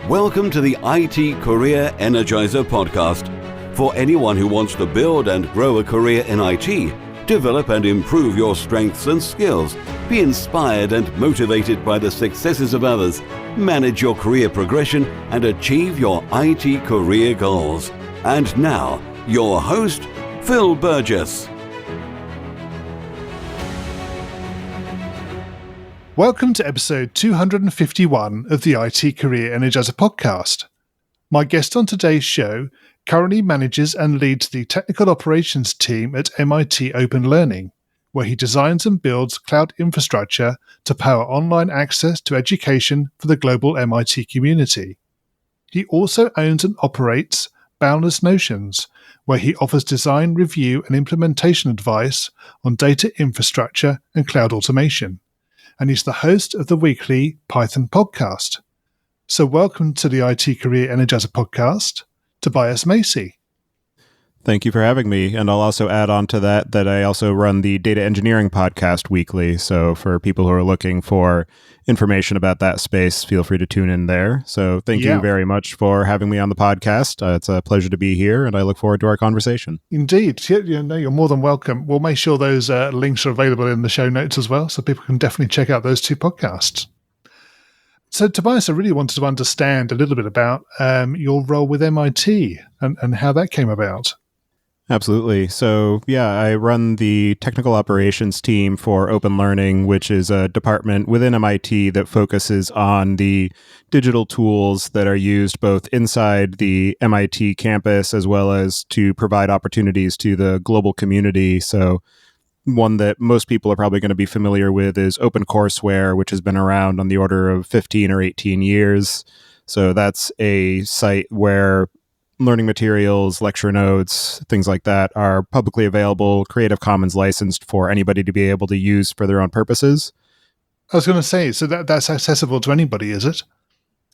Welcome to the IT Career Energizer podcast. For anyone who wants to build and grow a career in IT, develop and improve your strengths and skills, be inspired and motivated by the successes of others, manage your career progression, and achieve your IT career goals. And now, your host, Phil Burgess. Welcome to episode 251 of the IT Career Energizer podcast. My guest on today's show currently manages and leads the technical operations team at MIT Open Learning, where he designs and builds cloud infrastructure to power online access to education for the global MIT community. He also owns and operates Boundless Notions, where he offers design, review, and implementation advice on data infrastructure and cloud automation. And he's the host of the weekly Python podcast. So welcome to the IT Career Energizer podcast, Tobias Macey. Thank you for having me. And I'll also add on to that I also run the data engineering podcast weekly. So for people who are looking for information about that space, feel free to tune in there. So thank you very much for having me on the podcast. It's a pleasure to be here, and I look forward to our conversation. Indeed. You're more than welcome. We'll make sure those links are available in the show notes as well, so people can definitely check out those two podcasts. So, Tobias, I really wanted to understand a little bit about your role with MIT and how that came about. Absolutely. So, I run the technical operations team for Open Learning, which is a department within MIT that focuses on the digital tools that are used both inside the MIT campus as well as to provide opportunities to the global community. So, one that most people are probably going to be familiar with is Open Courseware, which has been around on the order of 15 or 18 years. So that's a site where learning materials, lecture notes, things like that are publicly available, Creative Commons licensed for anybody to be able to use for their own purposes. I was going to say, so that's accessible to anybody, is it?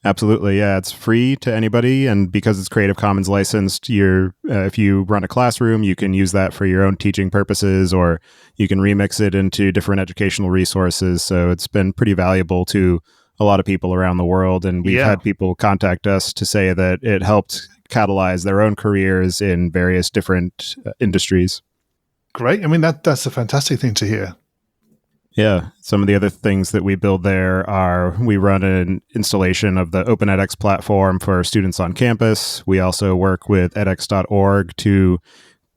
Absolutely, yeah. It's free to anybody, and because it's Creative Commons licensed, if you run a classroom, you can use that for your own teaching purposes, or you can remix it into different educational resources. So it's been pretty valuable to a lot of people around the world, and we've had people contact us to say that it helped catalyze their own careers in various different industries. Great. I mean, that's a fantastic thing to hear. Yeah. Some of the other things that we build there are we run an installation of the Open edXplatform for students on campus. We also work with edX.org to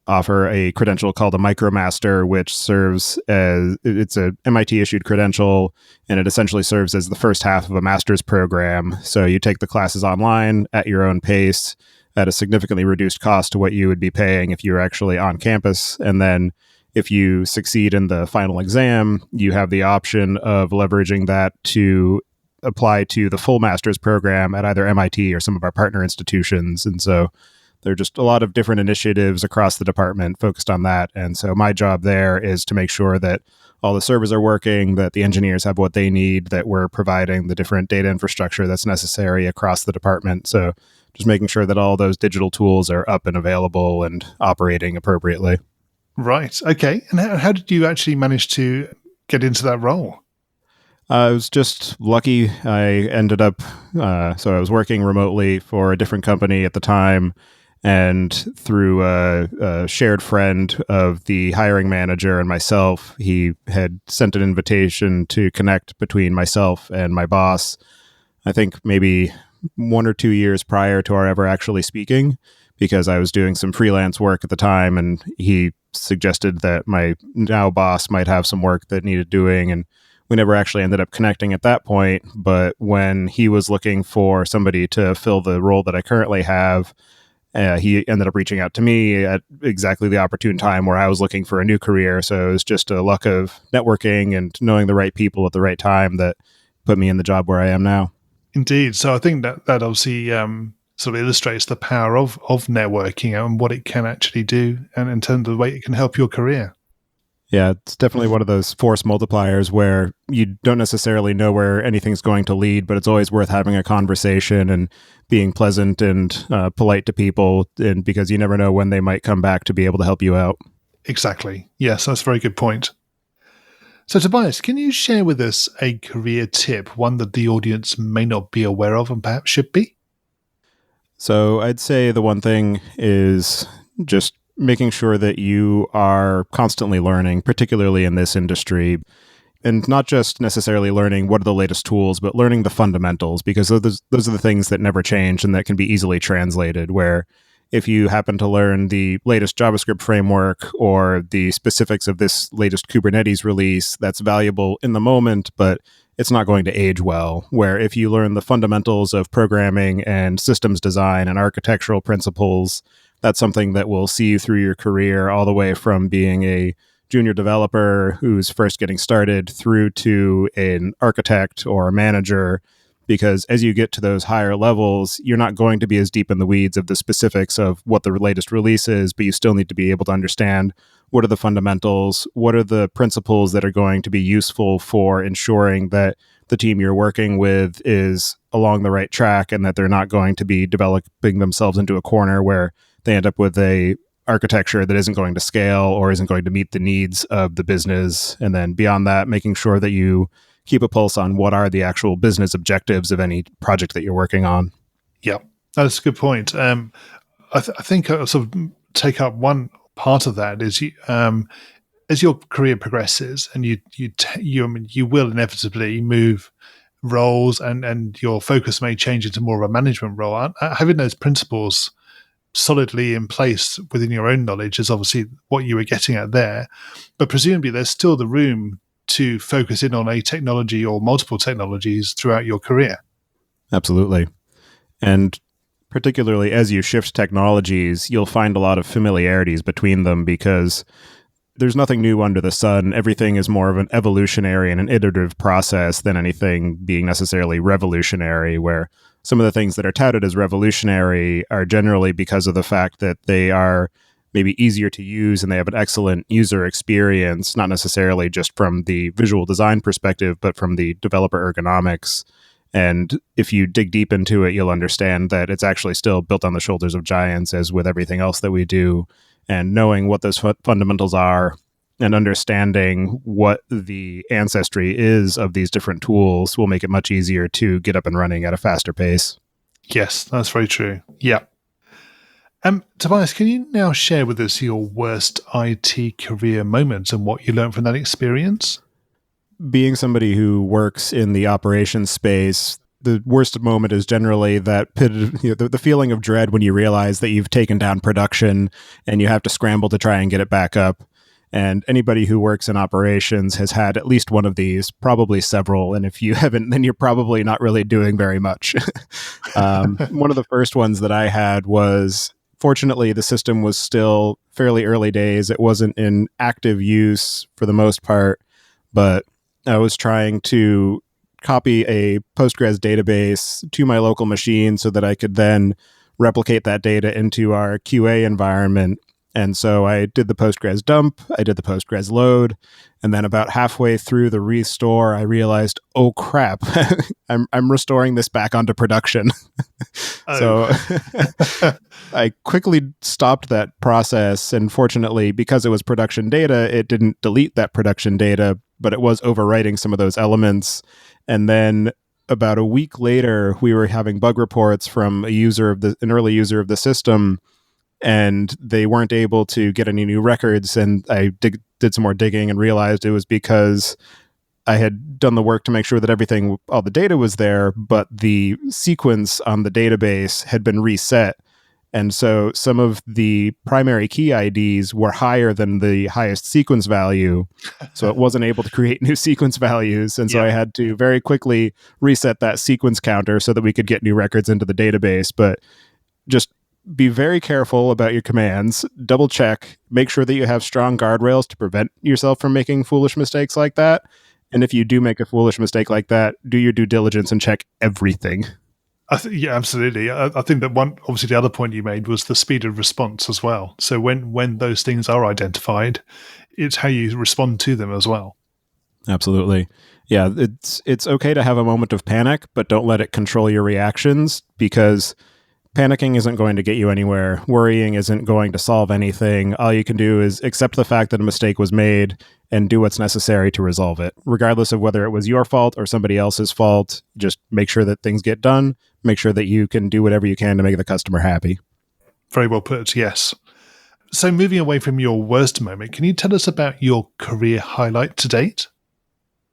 offer a credential called a MicroMaster, which serves as, it's a MIT issued credential, and it essentially serves as the first half of a master's program. So you take the classes online at your own pace at a significantly reduced cost to what you would be paying if you were actually on campus. And then if you succeed in the final exam, you have the option of leveraging that to apply to the full master's program at either MIT or some of our partner institutions. And so there are just a lot of different initiatives across the department focused on that. And so my job there is to make sure that all the servers are working, that the engineers have what they need, that we're providing the different data infrastructure that's necessary across the department. So just making sure that all those digital tools are up and available and operating appropriately. Right. Okay. And how did you actually manage to get into that role? I was just lucky. I ended up, so I was working remotely for a different company at the time, and through a shared friend of the hiring manager and myself, he had sent an invitation to connect between myself and my boss, I think maybe 1 or 2 years prior to our ever actually speaking, because I was doing some freelance work at the time, and he suggested that my now boss might have some work that needed doing, and we never actually ended up connecting at that point. But when he was looking for somebody to fill the role that I currently have, he ended up reaching out to me at exactly the opportune time where I was looking for a new career. So it was just a luck of networking and knowing the right people at the right time that put me in the job where I am now. Indeed. So I think that obviously sort of illustrates the power of networking and what it can actually do, and in terms of the way it can help your career. Yeah, it's definitely one of those force multipliers where you don't necessarily know where anything's going to lead, but it's always worth having a conversation and being pleasant and polite to people, and because you never know when they might come back to be able to help you out. Exactly. Yes, that's a very good point. So, Tobias, can you share with us a career tip, one that the audience may not be aware of and perhaps should be? So I'd say the one thing is just making sure that you are constantly learning, particularly in this industry, and not just necessarily learning what are the latest tools, but learning the fundamentals, because those are the things that never change and that can be easily translated, where if you happen to learn the latest JavaScript framework or the specifics of this latest Kubernetes release, that's valuable in the moment, but it's not going to age well. Where if you learn the fundamentals of programming and systems design and architectural principles, that's something that will see you through your career all the way from being a junior developer who's first getting started through to an architect or a manager. Because as you get to those higher levels, you're not going to be as deep in the weeds of the specifics of what the latest release is, but you still need to be able to understand what are the fundamentals, what are the principles that are going to be useful for ensuring that the team you're working with is along the right track and that they're not going to be developing themselves into a corner where they end up with a architecture that isn't going to scale or isn't going to meet the needs of the business. And then beyond that, making sure that you keep a pulse on what are the actual business objectives of any project that you're working on. Yeah, that's a good point. I think I'll sort of take up one part of that is as your career progresses and you will inevitably move roles and your focus may change into more of a management role. Having those principles solidly in place within your own knowledge is obviously what you were getting at there, but presumably there's still the room to focus in on a technology or multiple technologies throughout your career. Absolutely. And particularly as you shift technologies, you'll find a lot of familiarities between them because there's nothing new under the sun. Everything is more of an evolutionary and an iterative process than anything being necessarily revolutionary, where some of the things that are touted as revolutionary are generally because of the fact that they are maybe easier to use and they have an excellent user experience, not necessarily just from the visual design perspective, but from the developer ergonomics. And if you dig deep into it, you'll understand that it's actually still built on the shoulders of giants, as with everything else that we do. And knowing what those fundamentals are and understanding what the ancestry is of these different tools will make it much easier to get up and running at a faster pace. Yes, that's very true. Yeah. Tobias, can you now share with us your worst IT career moments and what you learned from that experience? Being somebody who works in the operations space, the worst moment is generally that the feeling of dread when you realize that you've taken down production and you have to scramble to try and get it back up. And anybody who works in operations has had at least one of these, probably several. And if you haven't, then you're probably not really doing very much. One of the first ones that I had was, fortunately, the system was still fairly early days. It wasn't in active use for the most part, but I was trying to copy a Postgres database to my local machine so that I could then replicate that data into our QA environment. And so I did the Postgres dump, I did the Postgres load, and then about halfway through the restore, I realized, oh crap, I'm restoring this back onto production. So I quickly stopped that process, and fortunately, because it was production data, it didn't delete that production data, but it was overwriting some of those elements. And then about a week later, we were having bug reports from an early user of the system, and they weren't able to get any new records. And I did some more digging and realized it was because I had done the work to make sure that all the data was there, but the sequence on the database had been reset. And so some of the primary key IDs were higher than the highest sequence value. So it wasn't able to create new sequence values. And so I had to very quickly reset that sequence counter so that we could get new records into the database. But just be very careful about your commands, double check, make sure that you have strong guardrails to prevent yourself from making foolish mistakes like that. And if you do make a foolish mistake like that, do your due diligence and check everything. Yeah, absolutely. I think that obviously the other point you made was the speed of response as well. So when those things are identified, it's how you respond to them as well. Absolutely. Yeah, it's okay to have a moment of panic, but don't let it control your reactions, because panicking isn't going to get you anywhere. Worrying isn't going to solve anything. All you can do is accept the fact that a mistake was made and do what's necessary to resolve it. Regardless of whether it was your fault or somebody else's fault, just make sure that things get done. Make sure that you can do whatever you can to make the customer happy. Very well put, yes. So moving away from your worst moment, can you tell us about your career highlight to date?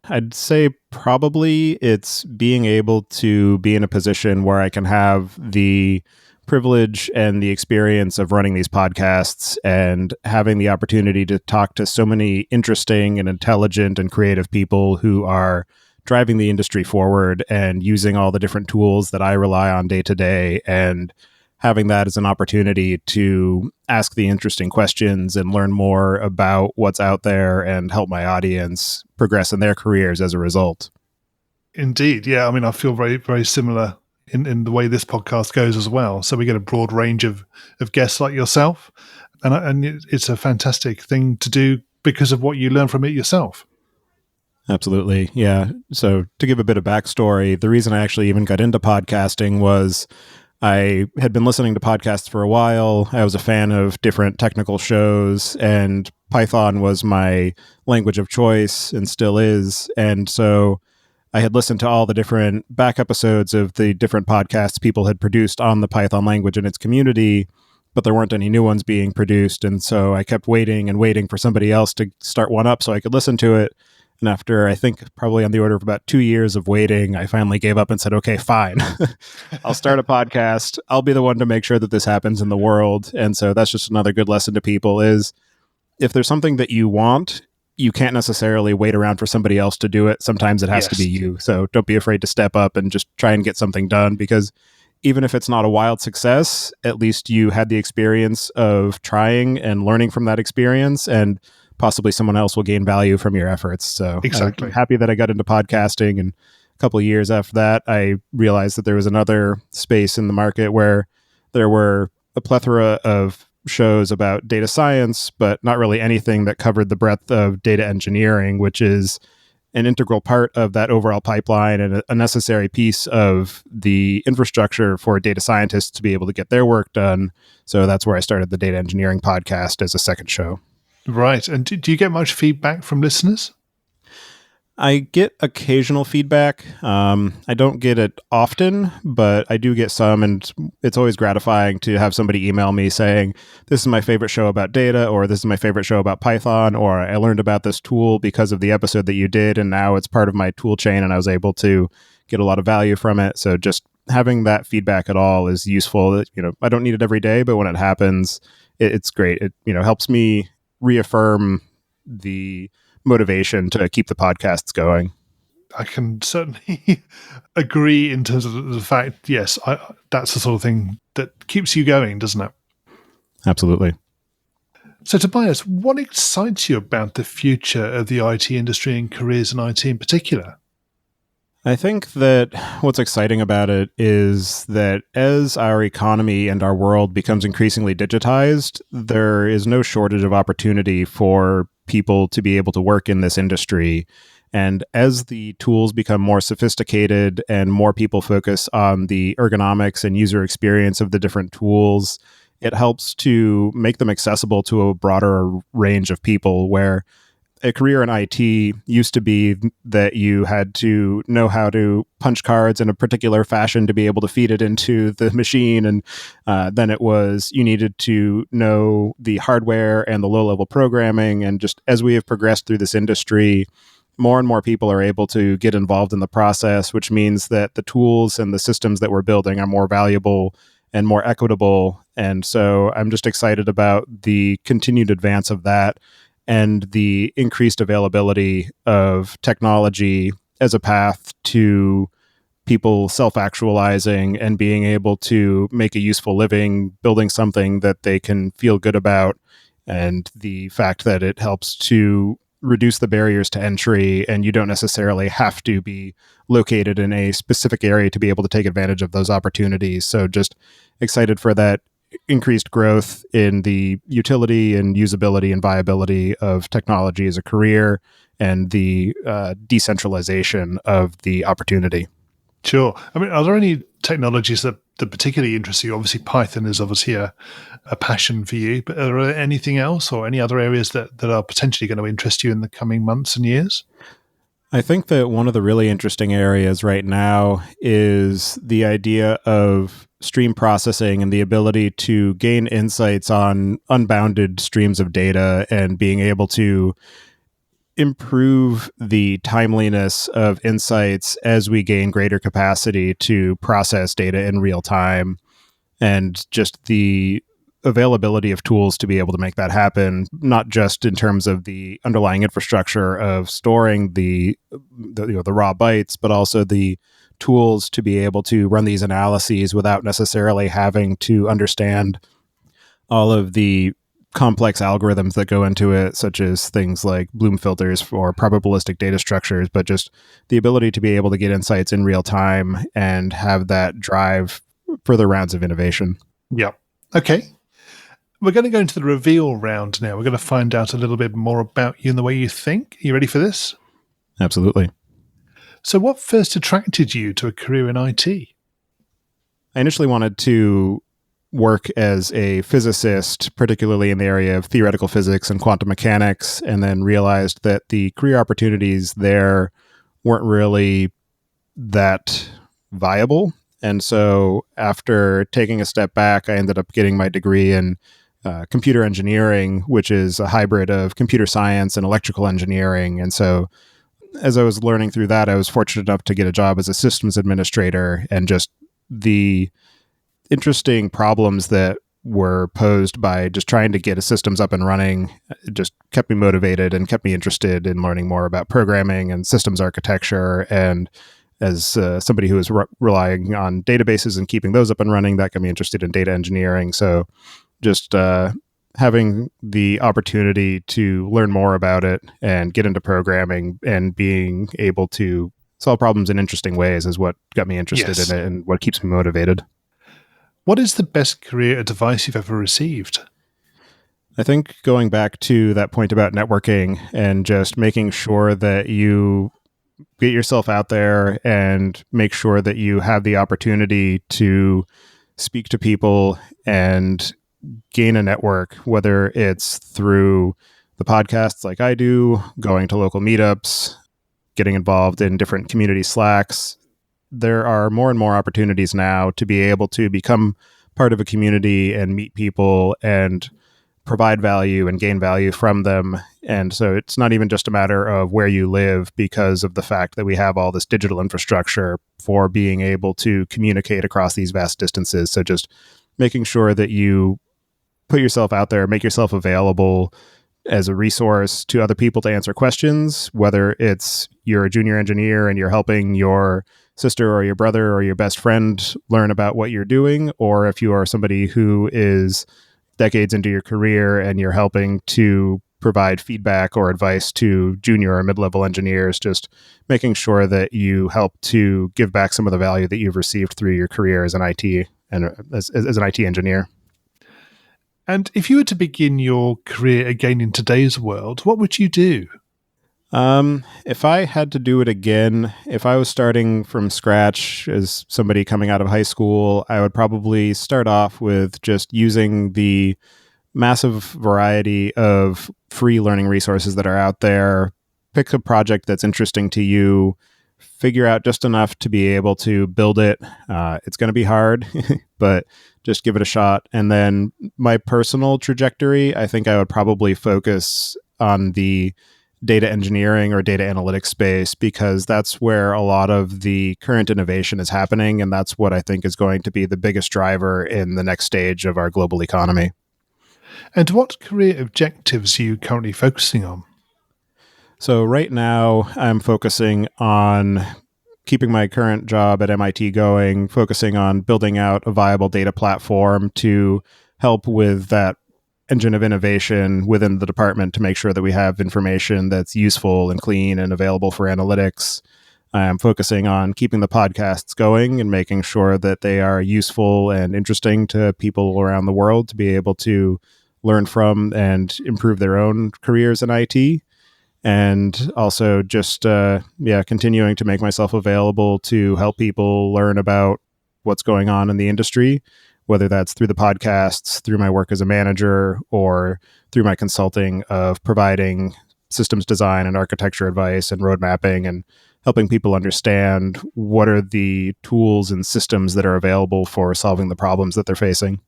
I'd say probably it's being able to be in a position where I can have the privilege and the experience of running these podcasts and having the opportunity to talk to so many interesting and intelligent and creative people who are driving the industry forward and using all the different tools that I rely on day to day, and having that as an opportunity to ask the interesting questions and learn more about what's out there and help my audience progress in their careers as a result. Indeed. Yeah. I mean, I feel very, very similar in the way this podcast goes as well. So we get a broad range of guests like yourself, and it's a fantastic thing to do because of what you learn from it yourself. Absolutely. Yeah. So to give a bit of backstory, the reason I actually even got into podcasting was I had been listening to podcasts for a while. I was a fan of different technical shows, and Python was my language of choice and still is. And so I had listened to all the different back episodes of the different podcasts people had produced on the Python language and its community, but there weren't any new ones being produced. And so I kept waiting and waiting for somebody else to start one up so I could listen to it. And after, I think, probably on the order of about 2 years of waiting, I finally gave up and said, okay, fine. I'll start a podcast. I'll be the one to make sure that this happens in the world. And so that's just another good lesson to people is if there's something that you want, you can't necessarily wait around for somebody else to do it. Sometimes it has to be you. So don't be afraid to step up and just try and get something done, because even if it's not a wild success, at least you had the experience of trying and learning from that experience, and possibly someone else will gain value from your efforts. So exactly. I'm happy that I got into podcasting, and a couple of years after that, I realized that there was another space in the market where there were a plethora of shows about data science, but not really anything that covered the breadth of data engineering, which is an integral part of that overall pipeline and a necessary piece of the infrastructure for data scientists to be able to get their work done. So that's where I started the Data Engineering Podcast as a second show. Right. And do you get much feedback from listeners? I get occasional feedback. I don't get it often, but I do get some, and it's always gratifying to have somebody email me saying, this is my favorite show about data, or this is my favorite show about Python, or I learned about this tool because of the episode that you did, and now it's part of my tool chain, and I was able to get a lot of value from it. So just having that feedback at all is useful. I don't need it every day, but when it happens, it's great. It helps me reaffirm the motivation to keep the podcasts going. I can certainly agree in terms of the fact, yes, that's the sort of thing that keeps you going, doesn't it? Absolutely. So Tobias, what excites you about the future of the IT industry and careers in IT in particular? I think that what's exciting about it is that as our economy and our world becomes increasingly digitized, there is no shortage of opportunity for people to be able to work in this industry. And as the tools become more sophisticated and more people focus on the ergonomics and user experience of the different tools, it helps to make them accessible to a broader range of people, where a career in IT used to be that you had to know how to punch cards in a particular fashion to be able to feed it into the machine. And then it was you needed to know the hardware and the low-level programming. And just as we have progressed through this industry, more and more people are able to get involved in the process, which means that the tools and the systems that we're building are more valuable and more equitable. And so I'm just excited about the continued advance of that, and the increased availability of technology as a path to people self-actualizing and being able to make a useful living, building something that they can feel good about, and the fact that it helps to reduce the barriers to entry, and you don't necessarily have to be located in a specific area to be able to take advantage of those opportunities. So just excited for that increased growth in the utility and usability and viability of technology as a career, and the decentralization of the opportunity. Sure. I mean, are there any technologies that particularly interest you? Obviously, Python is obviously a passion for you, but are there anything else or any other areas that are potentially going to interest you in the coming months and years? I think that one of the really interesting areas right now is the idea of stream processing and the ability to gain insights on unbounded streams of data and being able to improve the timeliness of insights as we gain greater capacity to process data in real time, and just the availability of tools to be able to make that happen, not just in terms of the underlying infrastructure of storing the raw bytes, but also the tools to be able to run these analyses without necessarily having to understand all of the complex algorithms that go into it, such as things like Bloom filters for probabilistic data structures, but just the ability to be able to get insights in real time and have that drive further rounds of innovation. Yeah. Okay. We're going to go into the reveal round now. We're going to find out a little bit more about you and the way you think. Are you ready for this? Absolutely. So what first attracted you to a career in IT? I initially wanted to work as a physicist, particularly in the area of theoretical physics and quantum mechanics, and then realized that the career opportunities there weren't really that viable. And so after taking a step back, I ended up getting my degree in computer engineering, which is a hybrid of computer science and electrical engineering. And so as I was learning through that, I was fortunate enough to get a job as a systems administrator, and just the interesting problems that were posed by just trying to get a systems up and running just kept me motivated and kept me interested in learning more about programming and systems architecture. And as somebody who is relying on databases and keeping those up and running, that got me interested in data engineering. So just having the opportunity to learn more about it and get into programming and being able to solve problems in interesting ways is what got me interested in it and what keeps me motivated. What is the best career advice you've ever received? I think going back to that point about networking and just making sure that you get yourself out there and make sure that you have the opportunity to speak to people and gain a network, whether it's through the podcasts like I do, going to local meetups, getting involved in different community Slacks. There are more and more opportunities now to be able to become part of a community and meet people and provide value and gain value from them. And so it's not even just a matter of where you live, because of the fact that we have all this digital infrastructure for being able to communicate across these vast distances. So just making sure that you put yourself out there, make yourself available as a resource to other people to answer questions, whether it's you're a junior engineer and you're helping your sister or your brother or your best friend learn about what you're doing, or if you are somebody who is decades into your career and you're helping to provide feedback or advice to junior or mid-level engineers, just making sure that you help to give back some of the value that you've received through your career as an IT and as an IT engineer. And if you were to begin your career again in today's world, what would you do? If I had to do it again, if I was starting from scratch as somebody coming out of high school, I would probably start off with just using the massive variety of free learning resources that are out there. Pick a project that's interesting to you, figure out just enough to be able to build it. It's going to be hard, but just give it a shot. And then my personal trajectory, I think I would probably focus on the data engineering or data analytics space, because that's where a lot of the current innovation is happening. And that's what I think is going to be the biggest driver in the next stage of our global economy. And what career objectives are you currently focusing on? So right now I'm focusing on keeping my current job at MIT going, focusing on building out a viable data platform to help with that engine of innovation within the department to make sure that we have information that's useful and clean and available for analytics. I'm focusing on keeping the podcasts going and making sure that they are useful and interesting to people around the world to be able to learn from and improve their own careers in IT. and also just continuing to make myself available to help people learn about what's going on in the industry, whether that's through the podcasts, through my work as a manager, or through my consulting of providing systems design and architecture advice and road mapping, and helping people understand what are the tools and systems that are available for solving the problems that they're facing.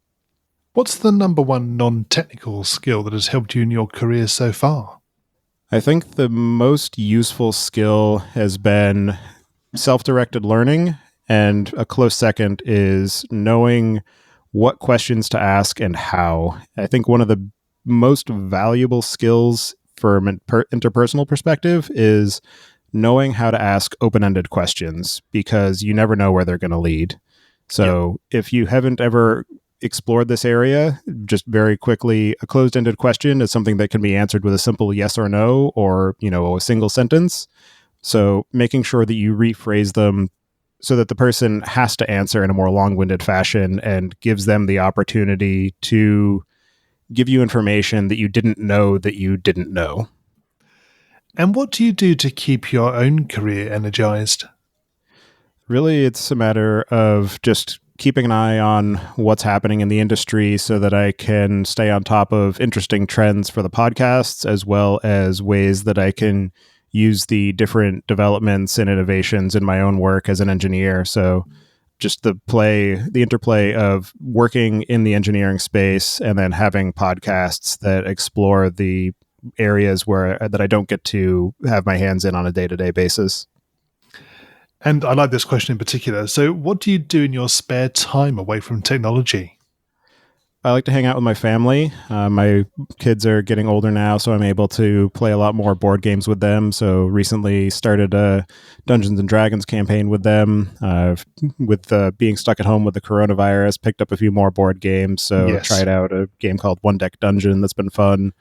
What's the number one non-technical skill that has helped you in your career so far? I think the most useful skill has been self-directed learning, and a close second is knowing what questions to ask and how. I think one of the most valuable skills from an interpersonal perspective is knowing how to ask open-ended questions, because you never know where they're going to lead. So if you haven't ever explored this area, just very quickly, a closed-ended question is something that can be answered with a simple yes or no, or, a single sentence. So making sure that you rephrase them so that the person has to answer in a more long-winded fashion and gives them the opportunity to give you information that you didn't know that you didn't know. And what do you do to keep your own career energized? Really, it's a matter of just keeping an eye on what's happening in the industry so that I can stay on top of interesting trends for the podcasts, as well as ways that I can use the different developments and innovations in my own work as an engineer. So just the interplay of working in the engineering space and then having podcasts that explore the areas that I don't get to have my hands in on a day-to-day basis. And I like this question in particular. So what do you do in your spare time away from technology? I like to hang out with my family. My kids are getting older now, so I'm able to play a lot more board games with them. So recently started a Dungeons and Dragons campaign with them. With being stuck at home with the coronavirus, picked up a few more board games. So tried out a game called One Deck Dungeon that's been fun.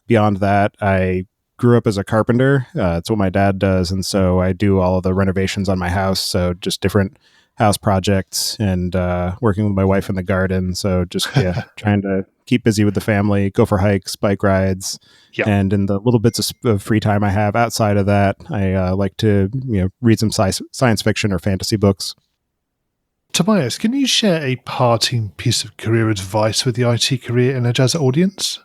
Beyond that, I grew up as a carpenter. It's what my dad does. And so I do all of the renovations on my house. So just different house projects and working with my wife in the garden. So just trying to keep busy with the family, go for hikes, bike rides. Yep. And in the little bits of free time I have outside of that, I like to read some science fiction or fantasy books. Tobias, can you share a parting piece of career advice with the IT Career Energizer audience?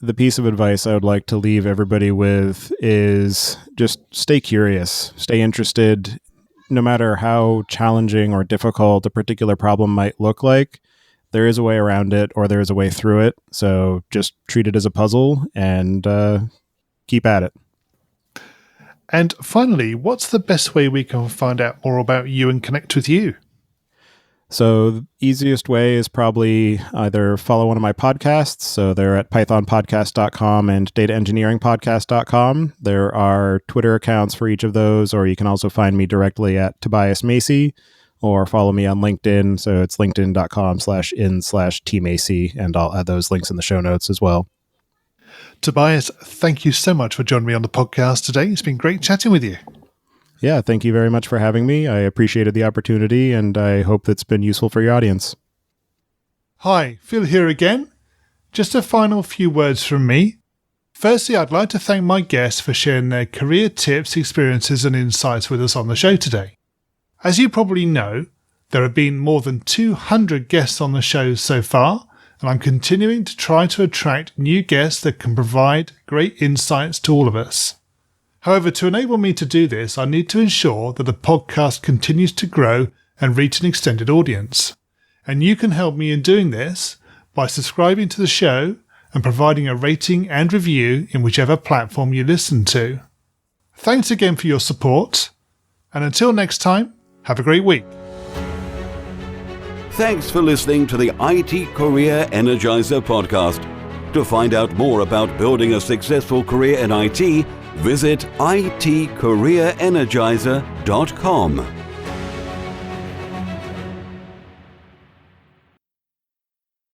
The piece of advice I would like to leave everybody with is just stay curious, stay interested. No matter how challenging or difficult a particular problem might look like, there is a way around it, or there is a way through it. So just treat it as a puzzle and keep at it. And finally, what's the best way we can find out more about you and connect with you? So the easiest way is probably either follow one of my podcasts. So they're at pythonpodcast.com and dataengineeringpodcast.com. There are Twitter accounts for each of those, or you can also find me directly at Tobias Macey, or follow me on LinkedIn. So it's linkedin.com/in/tmacy, and I'll add those links in the show notes as well. Tobias, thank you so much for joining me on the podcast today. It's been great chatting with you. Yeah, thank you very much for having me. I appreciated the opportunity, and I hope it's been useful for your audience. Hi, Phil here again. Just a final few words from me. Firstly, I'd like to thank my guests for sharing their career tips, experiences, and insights with us on the show today. As you probably know, there have been more than 200 guests on the show so far, and I'm continuing to try to attract new guests that can provide great insights to all of us. However, to enable me to do this, I need to ensure that the podcast continues to grow and reach an extended audience. And you can help me in doing this by subscribing to the show and providing a rating and review in whichever platform you listen to. Thanks again for your support, and until next time, have a great week. Thanks for listening to the IT Career Energizer podcast. To find out more about building a successful career in IT, visit itcareerenergizer.com.